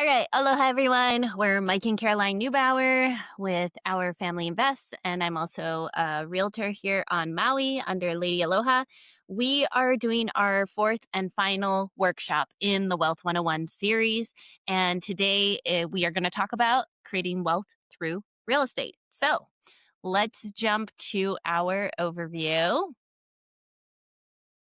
All right. Aloha, everyone. We're Mike and Caroline Neubauer with Our Family Invests, and I'm also a realtor here on Maui under Lady Aloha. We are doing our fourth and final workshop in the Wealth 101 series. And today we are going to talk about creating wealth through real estate. So let's jump to our overview.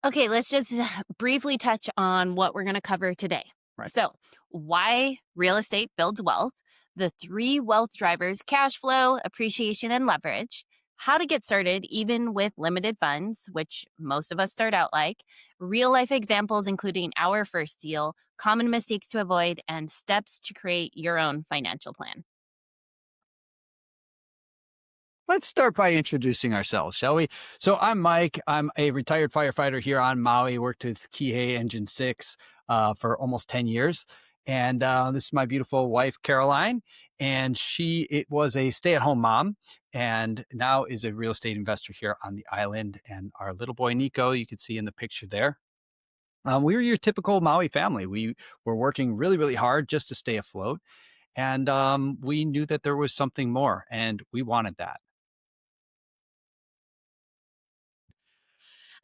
Okay, let's just briefly touch on what we're going to cover today. Right. So, why real estate builds wealth, the three wealth drivers: cash flow, appreciation, and leverage, how to get started even with limited funds, which most of us start out like, real life examples, including our first deal, common mistakes to avoid, and steps to create your own financial plan. Let's start by introducing ourselves, shall we? So I'm Mike. I'm a retired firefighter here on Maui. Worked with Kihei Engine 6 for almost 10 years. And this is my beautiful wife, Caroline. And it was a stay-at-home mom and now is a real estate investor here on the island. And our little boy, Nico, you can see in the picture there. We were your typical Maui family. We were working really, really hard just to stay afloat. And we knew that there was something more, and we wanted that.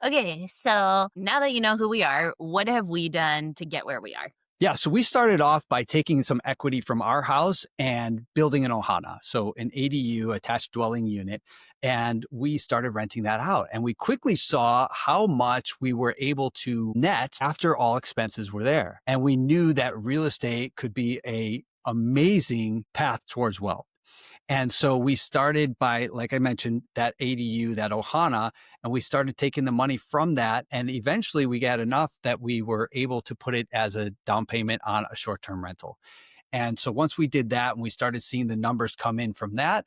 Okay, so now that you know who we are, what have we done to get where we are? Yeah, so we started off by taking some equity from our house and building an ohana, so an ADU, attached dwelling unit, and we started renting that out. And we quickly saw how much we were able to net after all expenses were there. And we knew that real estate could be a amazing path towards wealth. And so we started by, like I mentioned, that ADU, that Ohana, and we started taking the money from that. And eventually we got enough that we were able to put it as a down payment on a short-term rental. And so once we did that and we started seeing the numbers come in from that,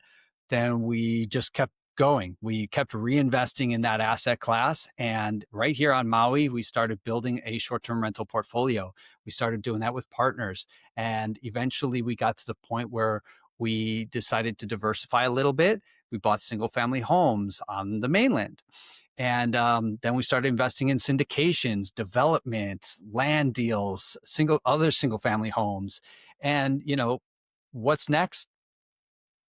then we just kept going. We kept reinvesting in that asset class. And right here on Maui, we started building a short-term rental portfolio. We started doing that with partners. And eventually we got to the point where we decided to diversify a little bit. We bought single family homes on the mainland. And then we started investing in syndications, developments, land deals, other single family homes. And, what's next?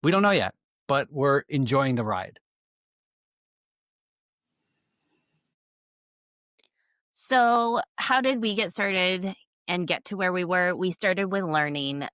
We don't know yet, but we're enjoying the ride. So, how did we get started and get to where we were? We started with learning.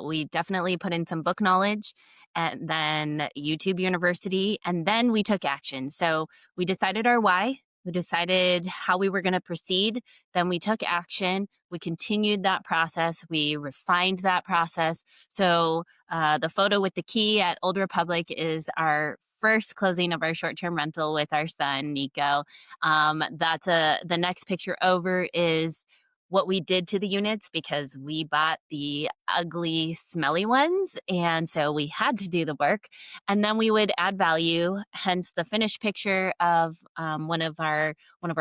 We definitely put in some book knowledge and then YouTube University, and then we took action. So, we decided our why. We decided how we were going to proceed. Then we took action. We continued that process. We refined that process. So, the photo with the key at Old Republic is our first closing of our short-term rental with our son, Nico. The next picture over is what we did to the units because we bought the ugly, smelly ones. And so we had to do the work. And then we would add value, hence the finished picture of one of our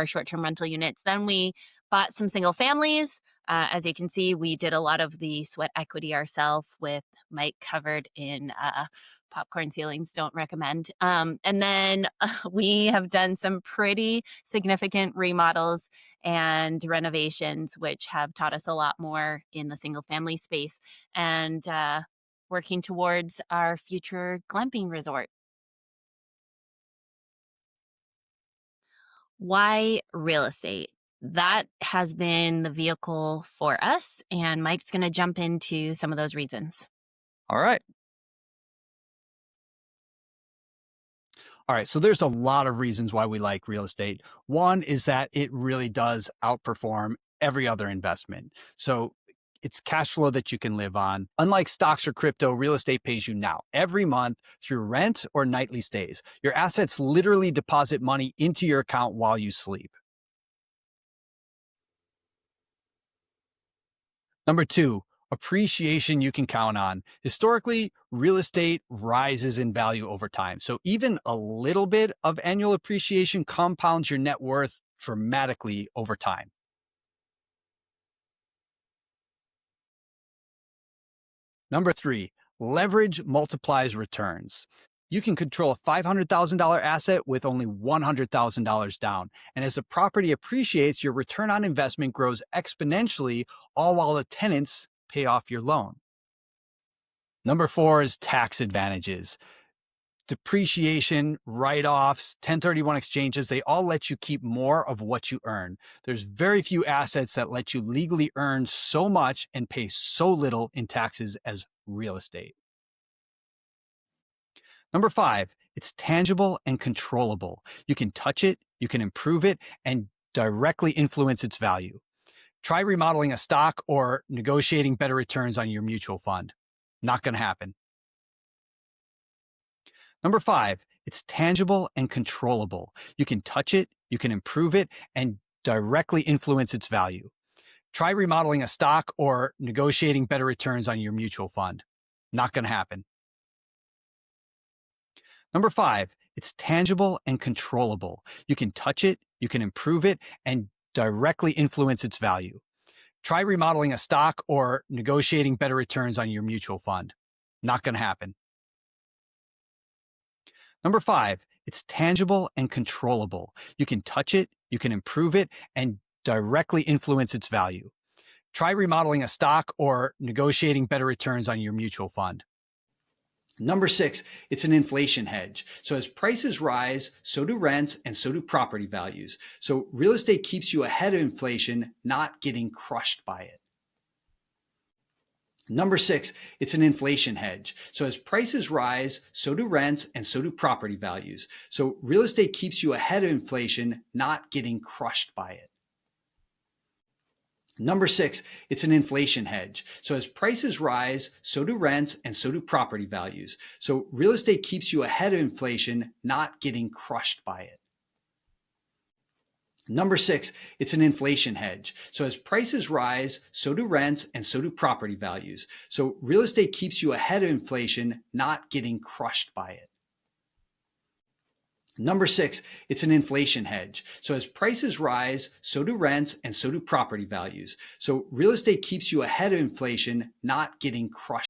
short-term rental units. Then we bought some single families. As you can see, we did a lot of the sweat equity ourselves with Mike covered in popcorn ceilings. Don't recommend. And then we have done some pretty significant remodels and renovations, which have taught us a lot more in the single family space and working towards our future glamping resort. Why real estate? That has been the vehicle for us, and Mike's going to jump into some of those reasons. All right. All right. So there's a lot of reasons why we like real estate. One is that it really does outperform every other investment. So it's cash flow that you can live on. Unlike stocks or crypto, real estate pays you now every month through rent or nightly stays. Your assets literally deposit money into your account while you sleep. Number two, appreciation you can count on. Historically, real estate rises in value over time. So even a little bit of annual appreciation compounds your net worth dramatically over time. Number three, leverage multiplies returns. You can control a $500,000 asset with only $100,000 down. And as the property appreciates, your return on investment grows exponentially, all while the tenants pay off your loan. Number four is tax advantages. Depreciation, write-offs, 1031 exchanges, they all let you keep more of what you earn. There's very few assets that let you legally earn so much and pay so little in taxes as real estate. Number five, it's tangible and controllable. You can touch it, you can improve it, and directly influence its value. Try remodeling a stock or negotiating better returns on your mutual fund. Not going to happen. Number five, it's tangible and controllable. You can touch it, you can improve it, and directly influence its value. Try remodeling a stock or negotiating better returns on your mutual fund. Not going to happen. Number five, it's tangible and controllable. You can touch it, you can improve it, and directly influence its value. Try remodeling a stock or negotiating better returns on your mutual fund. Not going to happen. Number five, it's tangible and controllable. You can touch it, you can improve it, and directly influence its value. Try remodeling a stock or negotiating better returns on your mutual fund. Number six, it's an inflation hedge. So as prices rise, so do rents and so do property values. So real estate keeps you ahead of inflation, not getting crushed by it. Number six, it's an inflation hedge. So as prices rise, so do rents and so do property values. So real estate keeps you ahead of inflation, not getting crushed by it. Number six, it's an inflation hedge. So as prices rise, so do rents and so do property values. So real estate keeps you ahead of inflation, not getting crushed by it. Number six, it's an inflation hedge. So as prices rise, so do rents and so do property values. So real estate keeps you ahead of inflation, not getting crushed by it. Number six, it's an inflation hedge. So as prices rise, so do rents and so do property values. So real estate keeps you ahead of inflation, not getting crushed.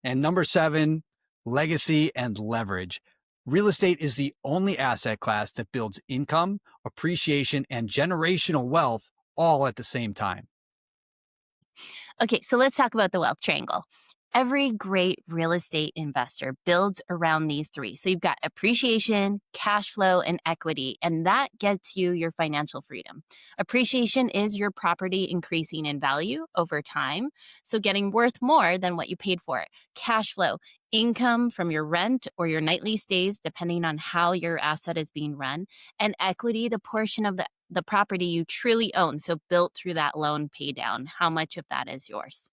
And number seven, legacy and leverage. Real estate is the only asset class that builds income, appreciation, and generational wealth all at the same time. Okay, so let's talk about the wealth triangle. Every great real estate investor builds around these three. So you've got appreciation, cash flow, and equity, and that gets you your financial freedom. Appreciation is your property increasing in value over time, so getting worth more than what you paid for it. Cash flow, income from your rent or your nightly stays, depending on how your asset is being run. And equity, the portion of the property you truly own, so built through that loan pay down, how much of that is yours.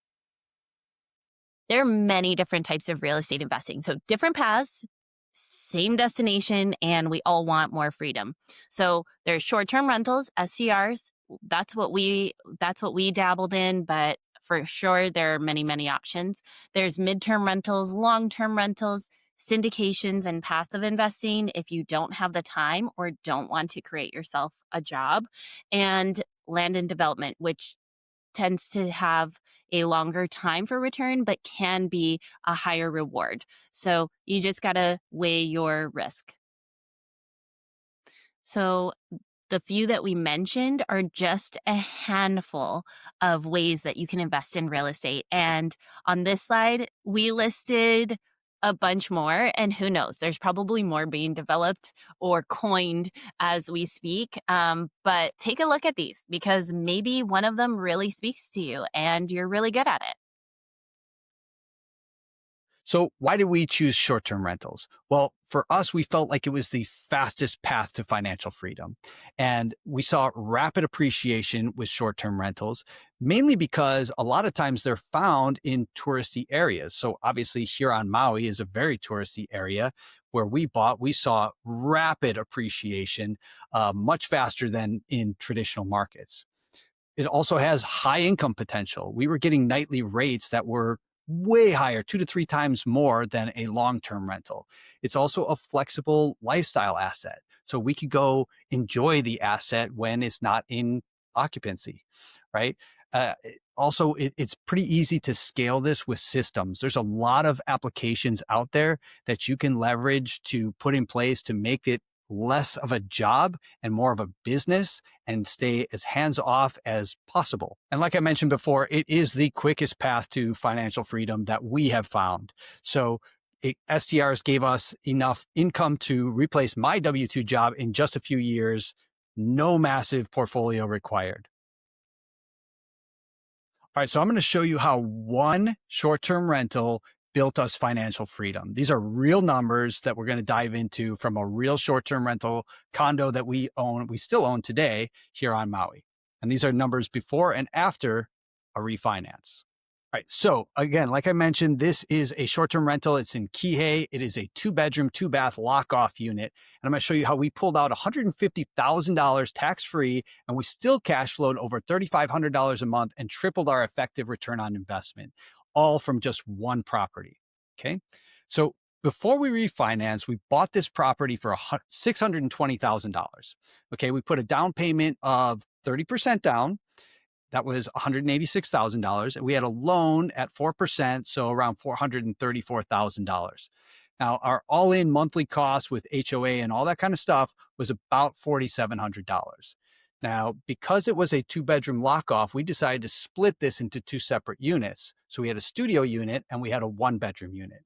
There are many different types of real estate investing. So different paths, same destination, and we all want more freedom. So there's short-term rentals, SCRs. That's what we dabbled in, but for sure there are many, many options. There's midterm rentals, long-term rentals, syndications, and passive investing if you don't have the time or don't want to create yourself a job, and land and development, which tends to have a longer time for return, but can be a higher reward. So you just got to weigh your risk. So the few that we mentioned are just a handful of ways that you can invest in real estate. And on this slide, we listed a bunch more, and who knows, there's probably more being developed or coined as we speak. But take a look at these because maybe one of them really speaks to you and you're really good at it. So why did we choose short-term rentals? Well, for us, we felt like it was the fastest path to financial freedom. And we saw rapid appreciation with short-term rentals, mainly because a lot of times they're found in touristy areas. So obviously here on Maui is a very touristy area where we bought, we saw rapid appreciation, much faster than in traditional markets. It also has high income potential. We were getting nightly rates that were way higher, 2 to 3 times more than a long-term rental. It's also a flexible lifestyle asset. So we could go enjoy the asset when it's not in occupancy, right? It's pretty easy to scale this with systems. There's a lot of applications out there that you can leverage to put in place to make it less of a job and more of a business and stay as hands off as possible. And like I mentioned before, it is the quickest path to financial freedom that we have found. So STRs gave us enough income to replace my W 2 job in just a few years, no massive portfolio required. All right, so I'm going to show you how one short term rental built us financial freedom. These are real numbers that we're going to dive into from a real short term rental condo that we still own today here on Maui. And these are numbers before and after a refinance. All right. So again, like I mentioned, this is a short-term rental. It's in Kihei. It is a 2-bedroom, 2-bath lock-off unit. And I'm going to show you how we pulled out $150,000 tax-free, and we still cash flowed over $3,500 a month and tripled our effective return on investment, all from just one property. Okay. So before we refinance, we bought this property for $620,000. Okay. We put a down payment of 30% down. That was $186,000. And we had a loan at 4%, so around $434,000. Now, our all in monthly cost with HOA and all that kind of stuff was about $4,700. Now, because it was a 2-bedroom lock off, we decided to split this into 2 separate units. So we had a studio unit and we had a 1-bedroom unit.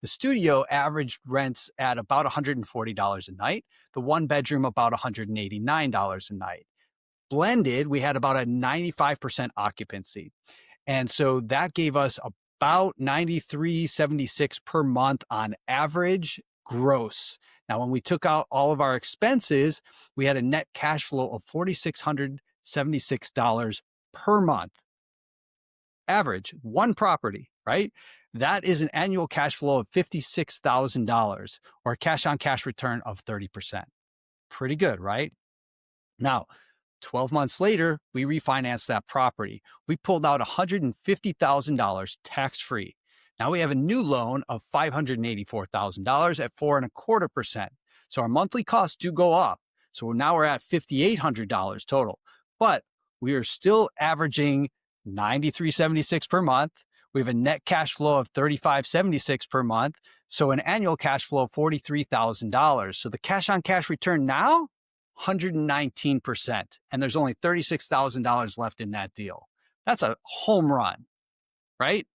The studio averaged rents at about $140 a night, the 1-bedroom about $189 a night. Blended, we had about a 95% occupancy. And so that gave us about 93.76 per month on average gross. Now, when we took out all of our expenses, we had a net cash flow of $4,676 per month. Average, one property, right? That is an annual cash flow of $56,000 or a cash on cash return of 30%. Pretty good, right? Now, 12 months later, we refinanced that property. We pulled out $150,000 tax free. Now we have a new loan of $584,000 at 4.25%. So our monthly costs do go up. So now we're at $5,800 total, but we are still averaging $93.76 per month. We have a net cash flow of $35.76 per month. So an annual cash flow of $43,000. So the cash on cash return now, 119%. And there's only $36,000 left in that deal. That's a home run, right?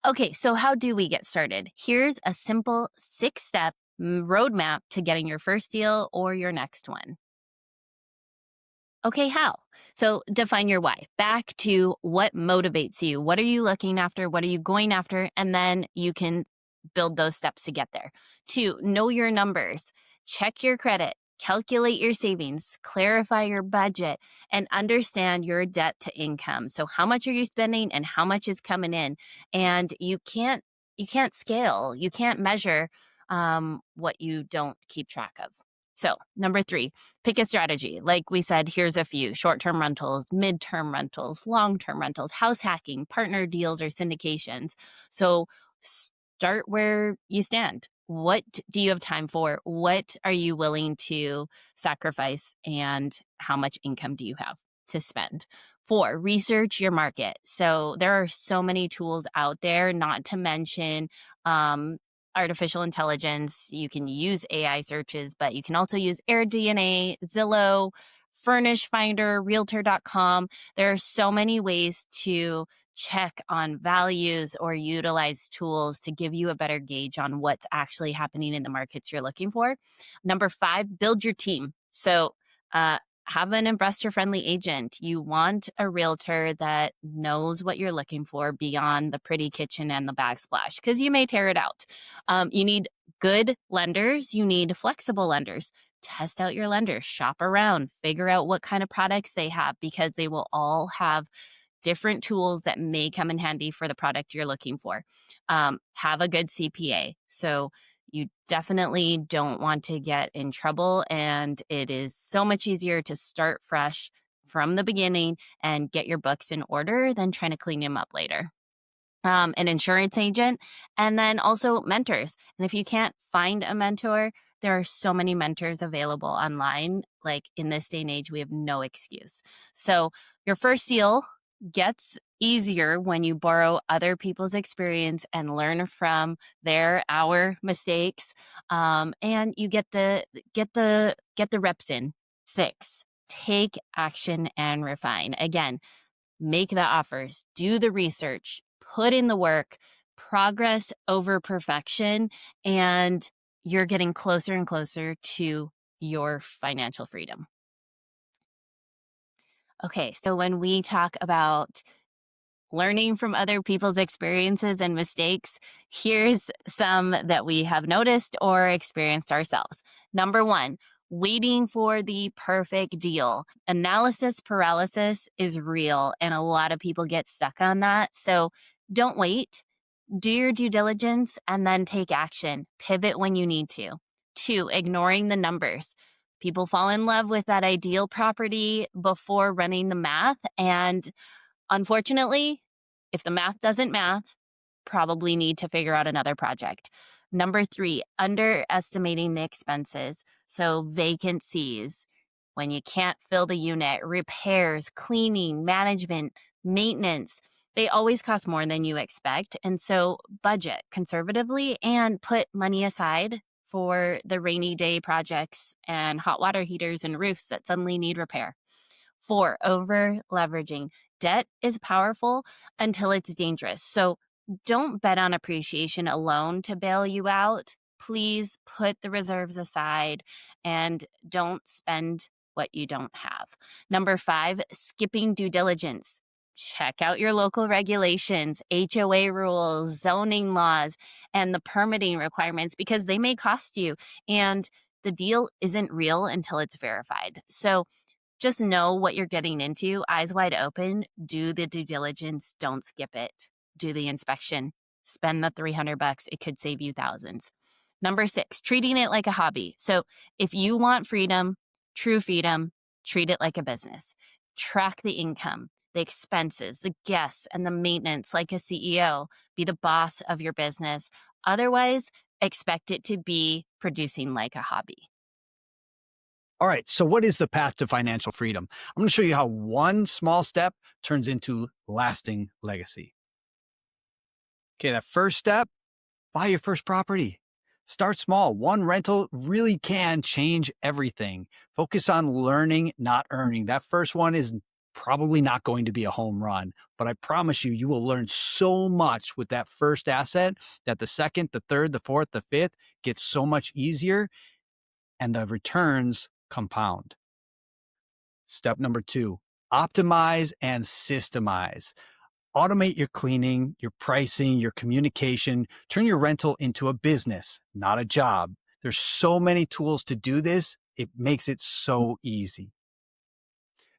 Okay, so how do we get started? Here's a simple 6-step roadmap to getting your first deal or your next one. Okay, how? So define your why. Back to what motivates you. What are you looking after? What are you going after? And then you can build those steps to get there. 2, know your numbers. Check your credit. Calculate your savings, clarify your budget, and understand your debt to income. So how much are you spending and how much is coming in? And you can't scale. You can't measure what you don't keep track of. So, number 3, pick a strategy. Like we said, here's a few: short term rentals, mid-term rentals, long term rentals, house hacking, partner deals, or syndications. So, start where you stand. What do you have time for? What are you willing to sacrifice? And how much income do you have to spend? 4, research your market. So, there are so many tools out there, not to mention artificial intelligence. You can use AI searches, but you can also use AirDNA, Zillow, Furnish Finder, Realtor.com. There are so many ways to check on values or utilize tools to give you a better gauge on what's actually happening in the markets you're looking for. Number 5, build your team. So, have an investor friendly agent. You want a realtor that knows what you're looking for beyond the pretty kitchen and the backsplash, because you may tear it out. You need good lenders. You need flexible lenders. Test out your lenders, shop around, figure out what kind of products they have, because they will all have different tools that may come in handy for the product you're looking for. Have a good CPA. So you definitely don't want to get in trouble. And it is so much easier to start fresh from the beginning and get your books in order than trying to clean them up later. An insurance agent, and then also mentors. And if you can't find a mentor, there are so many mentors available online. Like in this day and age, we have no excuse. So your first deal gets easier when you borrow other people's experience and learn from our mistakes, and you get the reps in. Six, take action and refine. Again, make the offers, do the research, put in the work, progress over perfection, and you're getting closer and closer to your financial freedom. Okay, so when we talk about learning from other people's experiences and mistakes, here's some that we have noticed or experienced ourselves. Number one, waiting for the perfect deal. Analysis paralysis is real, and a lot of people get stuck on that. So don't wait. Do your due diligence and then take action. Pivot when you need to. Two, ignoring the numbers. People fall in love with that ideal property before running the math, and unfortunately, if the math doesn't math, probably need to figure out another project. Number three, underestimating the expenses. So, vacancies, when you can't fill the unit, repairs, cleaning, management, maintenance, they always cost more than you expect. And so, budget conservatively and put money aside for the rainy day projects and hot water heaters and roofs that suddenly need repair. Four, over leveraging. Debt is powerful until it's dangerous. So don't bet on appreciation alone to bail you out. Please put the reserves aside and don't spend what you don't have. Number five, skipping due diligence. Check out your local regulations, HOA rules, zoning laws, and the permitting requirements because they may cost you. And the deal isn't real until it's verified. So just know what you're getting into, eyes wide open, do the due diligence, don't skip it. Do the inspection, spend the $300, it could save you thousands. Number six, treating it like a hobby. So if you want freedom, true freedom, treat it like a business. Track the income, the expenses, the guests, and the maintenance like a CEO. Be the boss of your business. Otherwise, expect it to be producing like a hobby. All right. So, what is the path to financial freedom? I'm going to show you how one small step turns into lasting legacy. Okay. That first step, buy your first property. Start small. One rental really can change everything. Focus on learning, not earning. That first one is probably not going to be a home run, but I promise you, you will learn so much with that first asset that the second, the third, the fourth, the fifth gets so much easier and the returns compound. Step number two, optimize and systemize. Automate your cleaning, your pricing, your communication. Turn your rental into a business, not a job. There's so many tools to do this. It makes it so easy.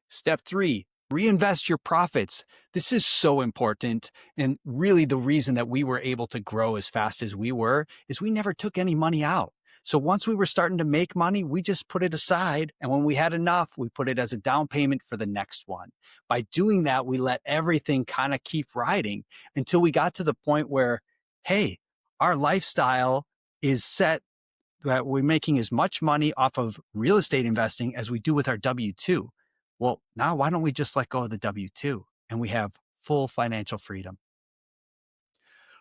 Step three, reinvest your profits. This is so important. And really, the reason that we were able to grow as fast as we were is we never took any money out. So once we were starting to make money, we just put it aside. And when we had enough, we put it as a down payment for the next one. By doing that, we let everything kind of keep riding until we got to the point where, hey, our lifestyle is set that we're making as much money off of real estate investing as we do with our W 2. Well, now why don't we just let go of the W 2 and we have full financial freedom?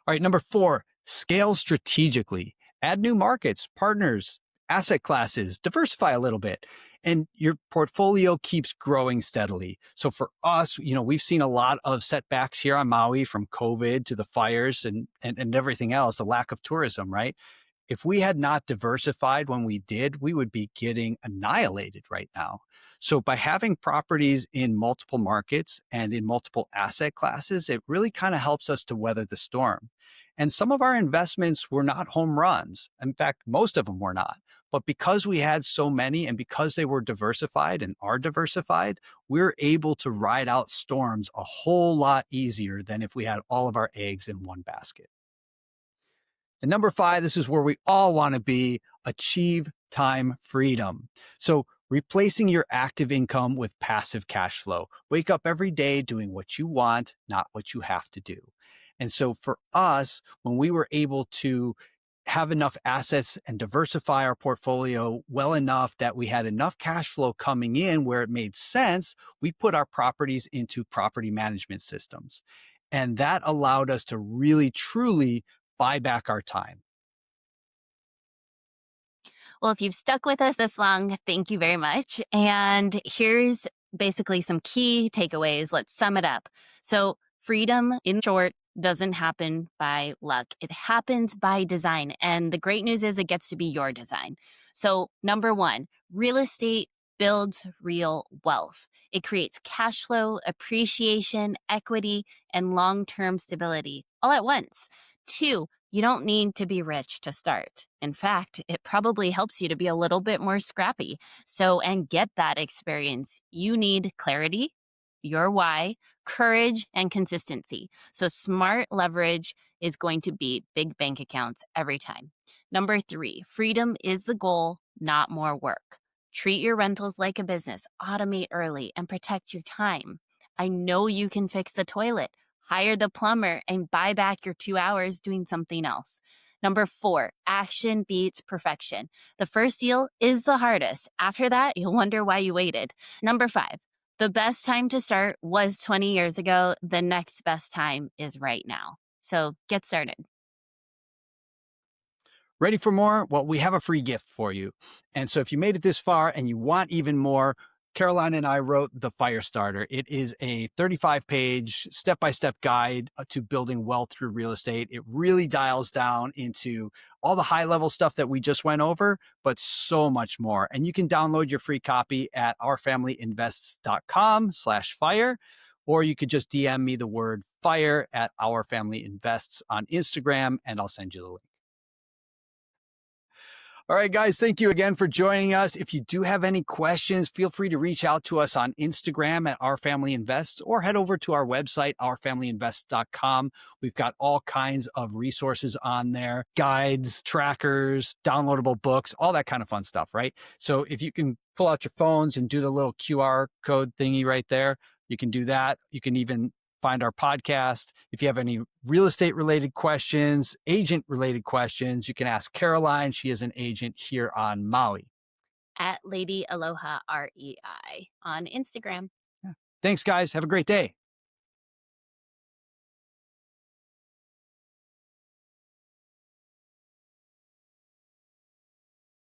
All right, number four, scale strategically. Add new markets, partners, asset classes, diversify a little bit, and your portfolio keeps growing steadily. So for us, we've seen a lot of setbacks here on Maui from COVID to the fires and everything else, the lack of tourism, right? If we had not diversified when we did, we would be getting annihilated right now. So by having properties in multiple markets and in multiple asset classes, it really kind of helps us to weather the storm. And some of our investments were not home runs. In fact, most of them were not. But because we had so many and because they were diversified and are diversified, we're able to ride out storms a whole lot easier than if we had all of our eggs in one basket. And number five, this is where we all want to be, achieve time freedom. So replacing your active income with passive cash flow. Wake up every day doing what you want, not what you have to do. And so for us, when we were able to have enough assets and diversify our portfolio well enough that we had enough cash flow coming in where it made sense, we put our properties into property management systems. And that allowed us to really, truly buy back our time. Well, if you've stuck with us this long, thank you very much. And here's basically some key takeaways. Let's sum it up. So, freedom, in short, doesn't happen by luck. It happens by design. And the great news is it gets to be your design. So, number one, real estate builds real wealth. It creates cash flow, appreciation, equity, and long term stability all at once. Two, you don't need to be rich to start. In fact, it probably helps you to be a little bit more scrappy. So, and get that experience, you need clarity, your why, courage, and consistency. So, smart leverage is going to beat big bank accounts every time. Number three, freedom is the goal, not more work. Treat your rentals like a business, automate early, and protect your time. I know you can fix the toilet. Hire the plumber and buy back your 2 hours doing something else. Number four, action beats perfection. The first deal is the hardest. After that, you'll wonder why you waited. Number five, the best time to start was 20 years ago. The next best time is right now. So get started. Ready for more? Well, we have a free gift for you. And so if you made it this far and you want even more, Caroline and I wrote the Fire Starter. It is a 35-page step-by-step guide to building wealth through real estate. It really dials down into all the high-level stuff that we just went over, but so much more. And you can download your free copy at ourfamilyinvests.com/fire, or you could just DM me the word fire at Our Family Invests on Instagram, and I'll send you the link. All right, guys, thank you again for joining us. If you do have any questions, feel free to reach out to us on Instagram at Our Family Invests or head over to our website, ourfamilyinvests.com. We've got all kinds of resources on there, guides, trackers, downloadable books, all that kind of fun stuff, right? So if you can pull out your phones and do the little QR code thingy right there, you can do that. You can even find our podcast. If you have any real estate related questions, agent related questions, you can ask Caroline. She is an agent here on Maui. At Lady Aloha REI on Instagram. Yeah. Thanks, guys. Have a great day.